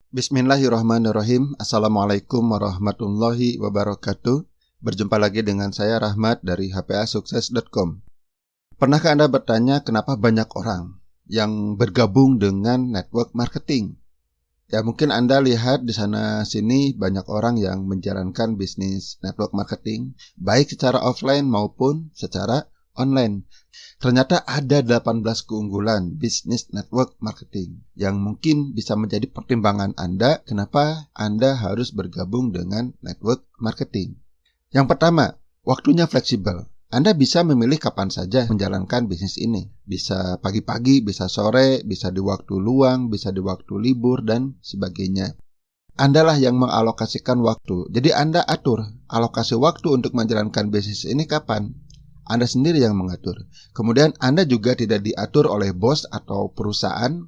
Bismillahirrahmanirrahim. Assalamualaikum warahmatullahi wabarakatuh. Berjumpa lagi dengan saya Rahmat dari hpasukses.com. Pernahkah Anda bertanya kenapa banyak orang yang bergabung dengan network marketing? Ya, mungkin Anda lihat di sana sini banyak orang yang menjalankan bisnis network marketing, baik secara offline maupun secara online. Ternyata ada 18 keunggulan bisnis network marketing yang mungkin bisa menjadi pertimbangan Anda kenapa Anda harus bergabung dengan network marketing. Yang pertama, waktunya fleksibel. Anda bisa memilih kapan saja menjalankan bisnis ini. Bisa pagi-pagi, bisa sore, bisa di waktu luang, bisa di waktu libur, dan sebagainya. Andalah yang mengalokasikan waktu. Jadi Anda atur alokasi waktu untuk menjalankan bisnis ini kapan. Anda sendiri yang mengatur. Kemudian Anda juga tidak diatur oleh bos atau perusahaan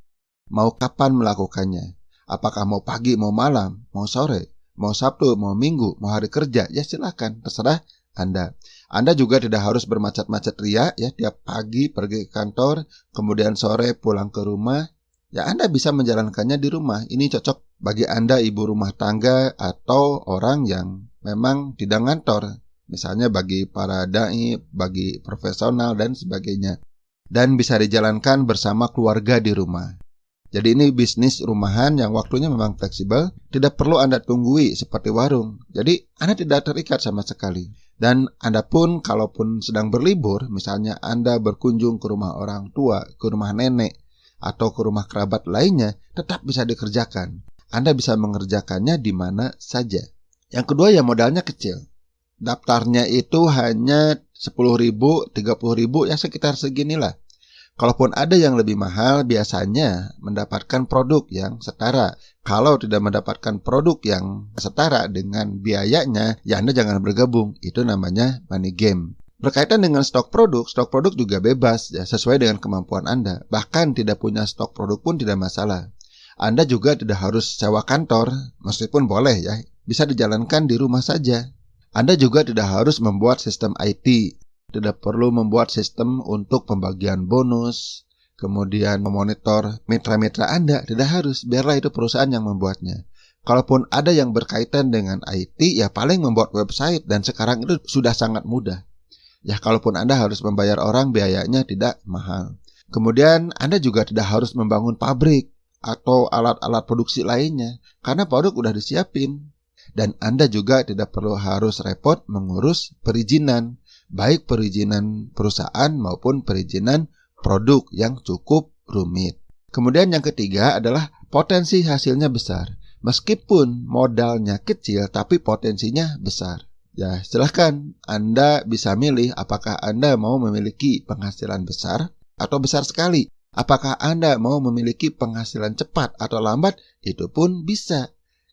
mau kapan melakukannya. Apakah mau pagi, mau malam, mau sore, mau Sabtu, mau Minggu, mau hari kerja, ya silakan, terserah Anda. Anda juga tidak harus bermacet-macet ria ya, tiap pagi pergi ke kantor, kemudian sore pulang ke rumah. Ya Anda bisa menjalankannya di rumah. Ini cocok bagi Anda ibu rumah tangga atau orang yang memang tidak ngantor. Misalnya bagi para dai, bagi profesional dan sebagainya. Dan bisa dijalankan bersama keluarga di rumah. Jadi ini bisnis rumahan yang waktunya memang fleksibel, tidak perlu Anda tunggui seperti warung. Jadi Anda tidak terikat sama sekali. Dan Anda pun kalaupun sedang berlibur, misalnya Anda berkunjung ke rumah orang tua, ke rumah nenek, atau ke rumah kerabat lainnya, tetap bisa dikerjakan. Anda bisa mengerjakannya di mana saja. Yang kedua ya modalnya kecil. Daftarnya itu hanya 10.000, 30.000, ya sekitar seginilah. Kalaupun ada yang lebih mahal, biasanya mendapatkan produk yang setara. Kalau tidak mendapatkan produk yang setara dengan biayanya, ya Anda jangan bergabung. Itu namanya money game. Berkaitan dengan stok produk juga bebas, ya sesuai dengan kemampuan Anda. Bahkan tidak punya stok produk pun tidak masalah. Anda juga tidak harus sewa kantor, meskipun boleh ya. Bisa dijalankan di rumah saja. Anda juga tidak harus membuat sistem IT, tidak perlu membuat sistem untuk pembagian bonus, kemudian memonitor mitra-mitra Anda, tidak harus, biarlah itu perusahaan yang membuatnya. Kalaupun ada yang berkaitan dengan IT, ya paling membuat website, dan sekarang itu sudah sangat mudah. Ya kalaupun Anda harus membayar orang, biayanya tidak mahal. Kemudian Anda juga tidak harus membangun pabrik atau alat-alat produksi lainnya, karena produk udah disiapin. Dan Anda juga tidak perlu harus repot mengurus perizinan, baik perizinan perusahaan maupun perizinan produk yang cukup rumit. Kemudian yang ketiga adalah potensi hasilnya besar. Meskipun modalnya kecil, tapi potensinya besar. Ya, silahkan Anda bisa milih apakah Anda mau memiliki penghasilan besar atau besar sekali. Apakah Anda mau memiliki penghasilan cepat atau lambat, itu pun bisa.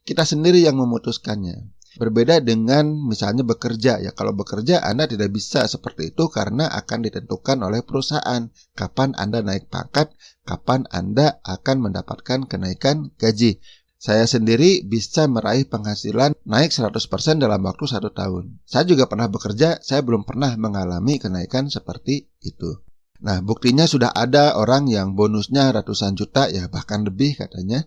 Kita sendiri yang memutuskannya. Berbeda dengan misalnya bekerja. Ya kalau bekerja Anda tidak bisa seperti itu karena akan ditentukan oleh perusahaan. Kapan Anda naik pangkat, kapan Anda akan mendapatkan kenaikan gaji. Saya sendiri bisa meraih penghasilan naik 100% dalam waktu 1 tahun. Saya juga pernah bekerja, saya belum pernah mengalami kenaikan seperti itu. Nah, buktinya sudah ada orang yang bonusnya ratusan juta, ya bahkan lebih katanya.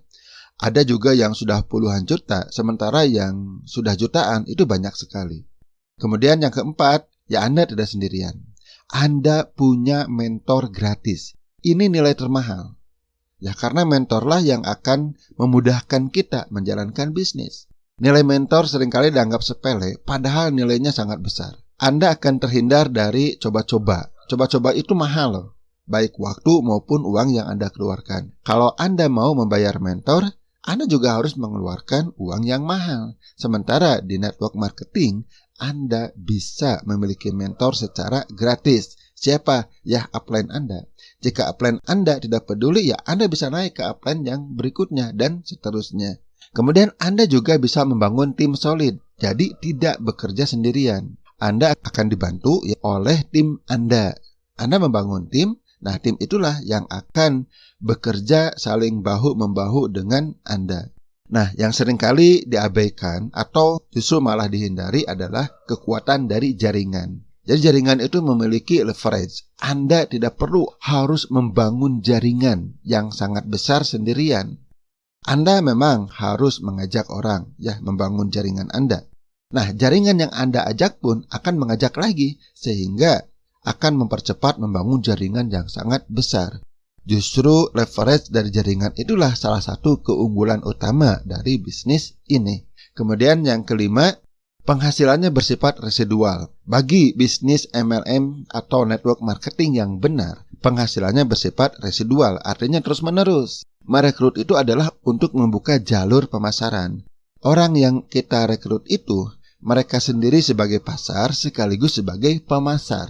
Ada juga yang sudah puluhan juta, sementara yang sudah jutaan itu banyak sekali. Kemudian yang keempat, ya Anda tidak sendirian. Anda punya mentor gratis. Ini nilai termahal. Ya karena mentorlah yang akan memudahkan kita menjalankan bisnis. Nilai mentor seringkali dianggap sepele, padahal nilainya sangat besar. Anda akan terhindar dari coba-coba. Coba-coba itu mahal loh, baik waktu maupun uang yang Anda keluarkan. Kalau Anda mau membayar mentor, Anda juga harus mengeluarkan uang yang mahal. Sementara di network marketing, Anda bisa memiliki mentor secara gratis. Siapa? Ya upline Anda. Jika upline Anda tidak peduli, ya Anda bisa naik ke upline yang berikutnya dan seterusnya. Kemudian Anda juga bisa membangun tim solid. Jadi tidak bekerja sendirian. Anda akan dibantu ya, oleh tim Anda. Anda membangun tim. Nah, tim itulah yang akan bekerja saling bahu-membahu dengan Anda. Nah, yang seringkali diabaikan atau justru malah dihindari adalah kekuatan dari jaringan. Jadi jaringan itu memiliki leverage. Anda tidak perlu harus membangun jaringan yang sangat besar sendirian. Anda memang harus mengajak orang, ya, membangun jaringan Anda. Nah, jaringan yang Anda ajak pun akan mengajak lagi, sehingga akan mempercepat membangun jaringan yang sangat besar. Justru leverage dari jaringan itulah salah satu keunggulan utama dari bisnis ini. Kemudian yang kelima, penghasilannya bersifat residual. Bagi bisnis MLM atau network marketing yang benar, penghasilannya bersifat residual, artinya terus-menerus. Merekrut itu adalah untuk membuka jalur pemasaran. Orang yang kita rekrut itu, mereka sendiri sebagai pasar sekaligus sebagai pemasar.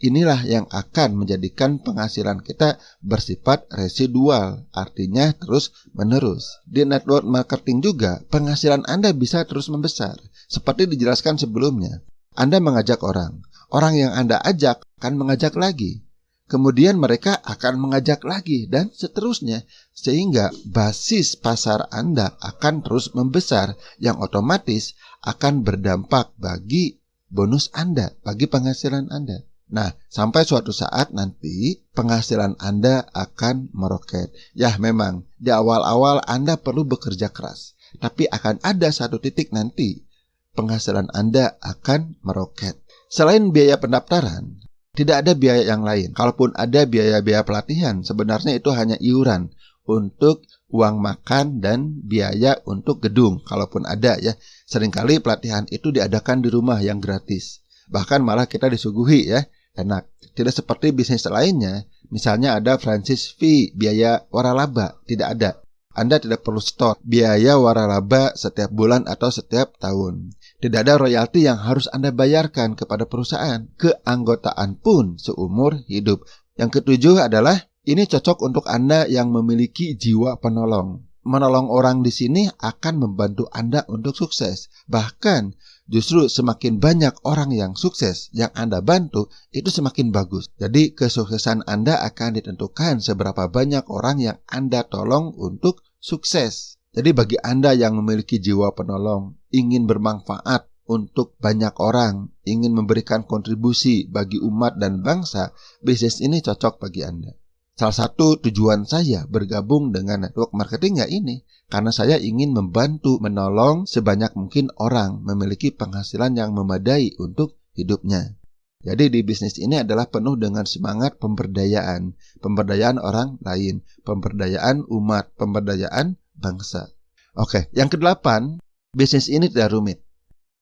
Inilah yang akan menjadikan penghasilan kita bersifat residual, artinya terus-menerus. Di network marketing juga, penghasilan Anda bisa terus membesar. Seperti dijelaskan sebelumnya, Anda mengajak orang yang Anda ajak akan mengajak lagi. Kemudian mereka akan mengajak lagi dan seterusnya, sehingga basis pasar Anda akan terus membesar, yang otomatis akan berdampak bagi bonus Anda, bagi penghasilan Anda. Nah, sampai suatu saat nanti penghasilan Anda akan meroket. Ya, memang di awal-awal Anda perlu bekerja keras, tapi akan ada satu titik nanti penghasilan Anda akan meroket. Selain biaya pendaftaran, tidak ada biaya yang lain. Kalaupun ada biaya-biaya pelatihan, sebenarnya itu hanya iuran untuk uang makan dan biaya untuk gedung. Kalaupun ada, ya. Seringkali pelatihan itu diadakan di rumah yang gratis. Bahkan malah kita disuguhi, ya, enak. Tidak seperti bisnis lainnya, misalnya ada franchise fee, biaya waralaba. Tidak ada. Anda tidak perlu store biaya waralaba setiap bulan atau setiap tahun. Tidak ada royalti yang harus Anda bayarkan kepada perusahaan. Keanggotaan pun seumur hidup. Yang ketujuh adalah, ini cocok untuk Anda yang memiliki jiwa penolong. Menolong orang di sini akan membantu Anda untuk sukses. Bahkan justru semakin banyak orang yang sukses yang Anda bantu, itu semakin bagus. Jadi kesuksesan Anda akan ditentukan seberapa banyak orang yang Anda tolong untuk sukses. Jadi bagi Anda yang memiliki jiwa penolong, ingin bermanfaat untuk banyak orang, ingin memberikan kontribusi bagi umat dan bangsa, bisnis ini cocok bagi Anda. Salah satu tujuan saya bergabung dengan network marketing ya ini, karena saya ingin membantu menolong sebanyak mungkin orang memiliki penghasilan yang memadai untuk hidupnya. Jadi di bisnis ini adalah penuh dengan semangat pemberdayaan orang lain, pemberdayaan umat, pemberdayaan bangsa. Oke, yang kedelapan, bisnis ini tidak rumit.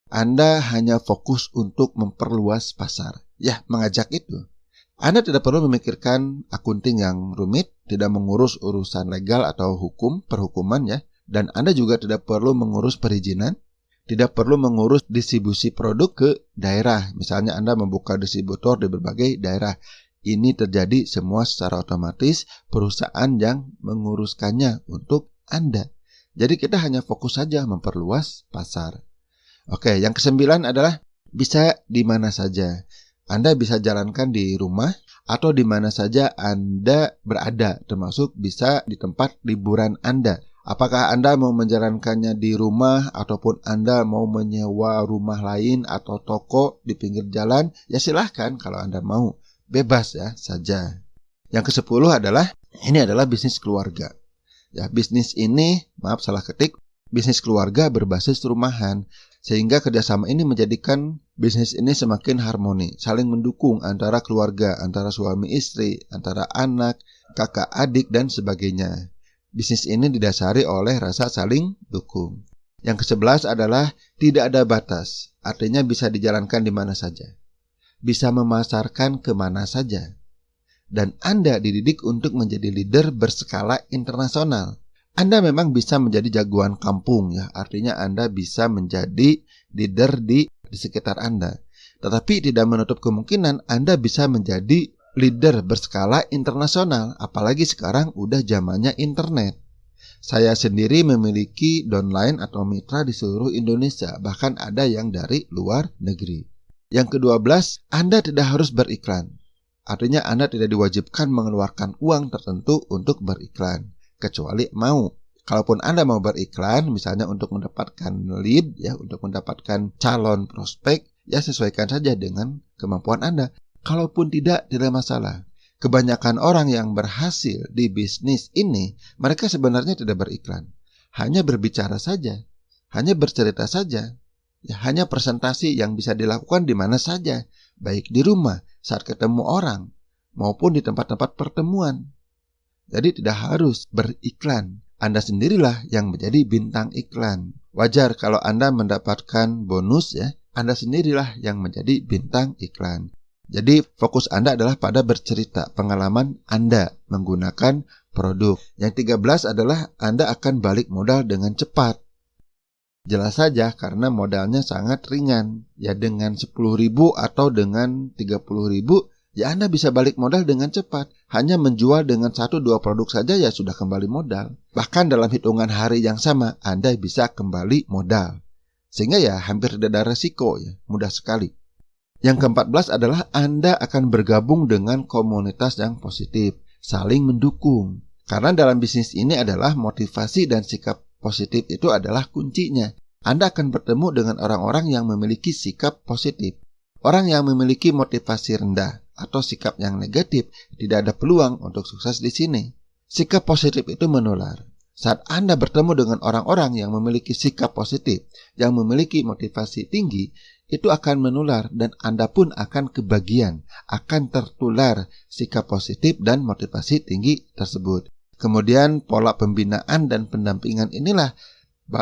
Anda hanya fokus untuk memperluas pasar. Ya, mengajak itu. Anda tidak perlu memikirkan akunting yang rumit, tidak mengurus urusan legal atau hukum, perhukuman, ya. Dan Anda juga tidak perlu mengurus perizinan, tidak perlu mengurus distribusi produk ke daerah. Misalnya Anda membuka distributor di berbagai daerah. Ini terjadi semua secara otomatis, perusahaan yang menguruskannya untuk Anda. Jadi kita hanya fokus saja memperluas pasar. Oke, yang kesembilan adalah bisa di mana saja. Anda bisa jalankan di rumah atau di mana saja Anda berada, termasuk bisa di tempat liburan Anda. Apakah Anda mau menjalankannya di rumah ataupun Anda mau menyewa rumah lain atau toko di pinggir jalan? Ya silahkan kalau Anda mau. Bebas ya saja. Yang ke-10 adalah, ini adalah bisnis keluarga. Ya, bisnis ini, maaf salah ketik, bisnis keluarga berbasis rumahan. Sehingga kerjasama ini menjadikan bisnis ini semakin harmoni, saling mendukung antara keluarga, antara suami istri, antara anak, kakak adik, dan sebagainya. Bisnis ini didasari oleh rasa saling dukung. Yang ke-11 adalah tidak ada batas, artinya bisa dijalankan di mana saja. Bisa memasarkan kemana saja. Dan Anda dididik untuk menjadi leader berskala internasional. Anda memang bisa menjadi jagoan kampung ya, artinya Anda bisa menjadi leader di sekitar Anda. Tetapi tidak menutup kemungkinan Anda bisa menjadi leader berskala internasional, apalagi sekarang udah zamannya internet. Saya sendiri memiliki downline atau mitra di seluruh Indonesia, bahkan ada yang dari luar negeri. Yang ke-12, Anda tidak harus beriklan. Artinya Anda tidak diwajibkan mengeluarkan uang tertentu untuk beriklan, kecuali mau. Kalaupun Anda mau beriklan, misalnya untuk mendapatkan lead, ya, untuk mendapatkan calon prospek, ya sesuaikan saja dengan kemampuan Anda. Kalaupun tidak masalah. Kebanyakan orang yang berhasil di bisnis ini, mereka sebenarnya tidak beriklan. hanya berbicara saja, hanya bercerita saja, ya hanya presentasi yang bisa dilakukan di mana saja, baik di rumah, saat ketemu orang, maupun di tempat-tempat pertemuan. Jadi tidak harus beriklan. Anda sendirilah yang menjadi bintang iklan. Wajar kalau Anda mendapatkan bonus ya, Anda sendirilah yang menjadi bintang iklan. Jadi fokus Anda adalah pada bercerita pengalaman Anda menggunakan produk. Yang 13 adalah Anda akan balik modal dengan cepat. Jelas saja karena modalnya sangat ringan. Ya dengan 10.000 atau dengan 30.000, ya Anda bisa balik modal dengan cepat. Hanya menjual dengan 1-2 produk saja ya sudah kembali modal. Bahkan dalam hitungan hari yang sama Anda bisa kembali modal. Sehingga ya hampir tidak ada resiko ya, mudah sekali. Yang ke-14 adalah Anda akan bergabung dengan komunitas yang positif, saling mendukung. Karena dalam bisnis ini adalah motivasi dan sikap positif itu adalah kuncinya. Anda akan bertemu dengan orang-orang yang memiliki sikap positif. Orang yang memiliki motivasi rendah atau sikap yang negatif tidak ada peluang untuk sukses di sini. Sikap positif itu menular. Saat Anda bertemu dengan orang-orang yang memiliki sikap positif, yang memiliki motivasi tinggi, itu akan menular dan Anda pun akan kebagian, akan tertular sikap positif dan motivasi tinggi tersebut. Kemudian pola pembinaan dan pendampingan inilah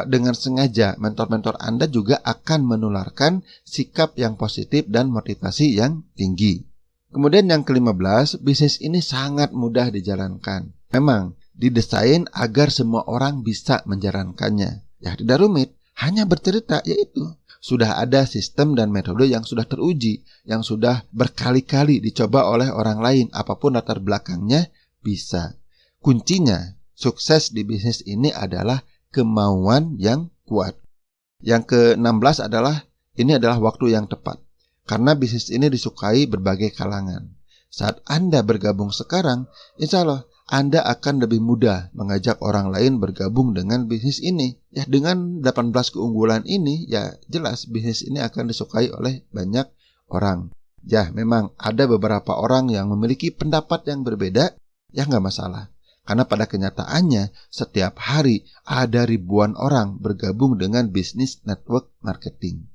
dengan sengaja mentor-mentor Anda juga akan menularkan sikap yang positif dan motivasi yang tinggi. Kemudian yang ke-15, bisnis ini sangat mudah dijalankan. Memang didesain agar semua orang bisa menjalankannya. Ya tidak rumit, hanya bercerita yaitu. Sudah ada sistem dan metode yang sudah teruji, yang sudah berkali-kali dicoba oleh orang lain, apapun latar belakangnya bisa. Kuncinya, sukses di bisnis ini adalah kemauan yang kuat. Yang ke-16 adalah, ini adalah waktu yang tepat. Karena bisnis ini disukai berbagai kalangan. Saat Anda bergabung sekarang, insya Allah Anda akan lebih mudah mengajak orang lain bergabung dengan bisnis ini. Ya dengan 18 keunggulan ini, ya jelas bisnis ini akan disukai oleh banyak orang. Ya memang ada beberapa orang yang memiliki pendapat yang berbeda, ya nggak masalah. Karena pada kenyataannya setiap hari ada ribuan orang bergabung dengan bisnis network marketing.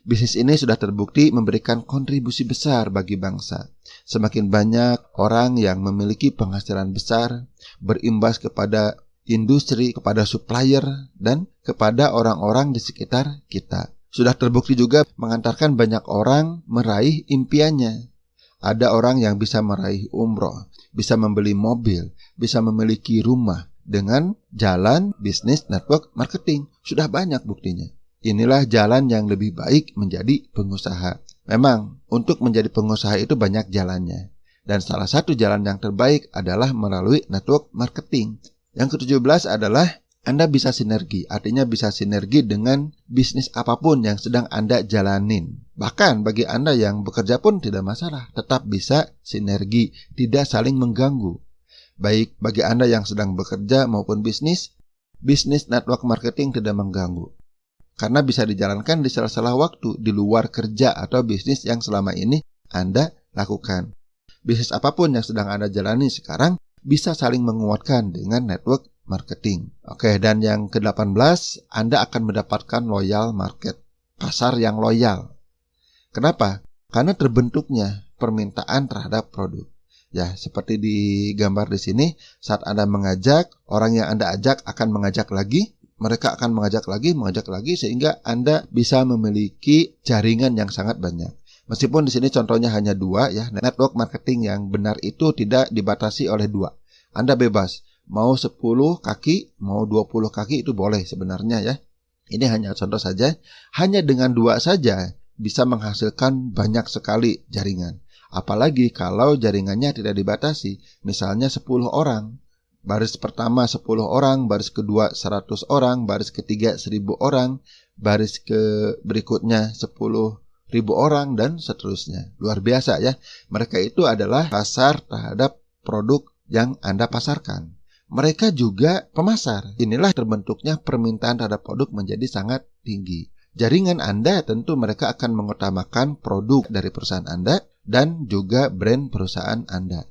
Bisnis ini sudah terbukti memberikan kontribusi besar bagi bangsa. Semakin banyak orang yang memiliki penghasilan besar, berimbas kepada industri, kepada supplier, dan kepada orang-orang di sekitar kita. Sudah terbukti juga mengantarkan banyak orang meraih impiannya. Ada orang yang bisa meraih umroh, bisa membeli mobil, bisa memiliki rumah dengan jalan bisnis network marketing. Sudah banyak buktinya. Inilah jalan yang lebih baik menjadi pengusaha. Memang, untuk menjadi pengusaha itu banyak jalannya. Dan salah satu jalan yang terbaik adalah melalui network marketing. Yang ke-17 adalah Anda bisa sinergi. Artinya bisa sinergi dengan bisnis apapun yang sedang Anda jalanin. Bahkan bagi Anda yang bekerja pun tidak masalah. Tetap bisa sinergi, tidak saling mengganggu. Baik bagi Anda yang sedang bekerja maupun bisnis network marketing tidak mengganggu. Karena bisa dijalankan di sela-sela waktu di luar kerja atau bisnis yang selama ini Anda lakukan. Bisnis apapun yang sedang Anda jalani sekarang bisa saling menguatkan dengan network marketing. Oke, dan yang ke-18, Anda akan mendapatkan loyal market, pasar yang loyal. Kenapa? Karena terbentuknya permintaan terhadap produk. Ya, seperti digambar di sini, saat Anda mengajak, orang yang Anda ajak akan mengajak lagi. Mereka akan mengajak lagi sehingga Anda bisa memiliki jaringan yang sangat banyak. Meskipun di sini contohnya hanya 2 ya, network marketing yang benar itu tidak dibatasi oleh 2. Anda bebas, mau 10 kaki, mau 20 kaki itu boleh sebenarnya ya. Ini hanya contoh saja, hanya dengan 2 saja bisa menghasilkan banyak sekali jaringan. Apalagi kalau jaringannya tidak dibatasi, misalnya 10 orang. Baris pertama 10 orang, baris kedua 100 orang, baris ketiga 1000 orang, baris berikutnya 10.000 orang, dan seterusnya. Luar biasa ya. Mereka itu adalah pasar terhadap produk yang Anda pasarkan. Mereka juga pemasar. Inilah terbentuknya permintaan terhadap produk menjadi sangat tinggi. Jaringan Anda tentu mereka akan mengutamakan produk dari perusahaan Anda dan juga brand perusahaan Anda.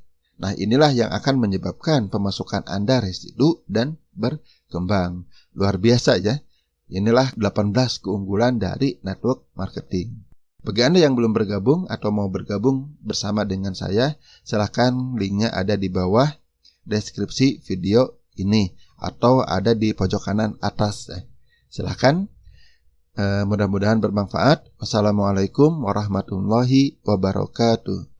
Nah inilah yang akan menyebabkan pemasukan Anda residu dan berkembang. berkembang. Luar biasa ya. Inilah 18 keunggulan dari network marketing. Bagi Anda yang belum bergabung atau mau bergabung bersama dengan saya, silakan linknya ada di bawah deskripsi video ini atau ada di pojok kanan atas. Silakan. Mudah-mudahan bermanfaat. Wassalamualaikum warahmatullahi wabarakatuh.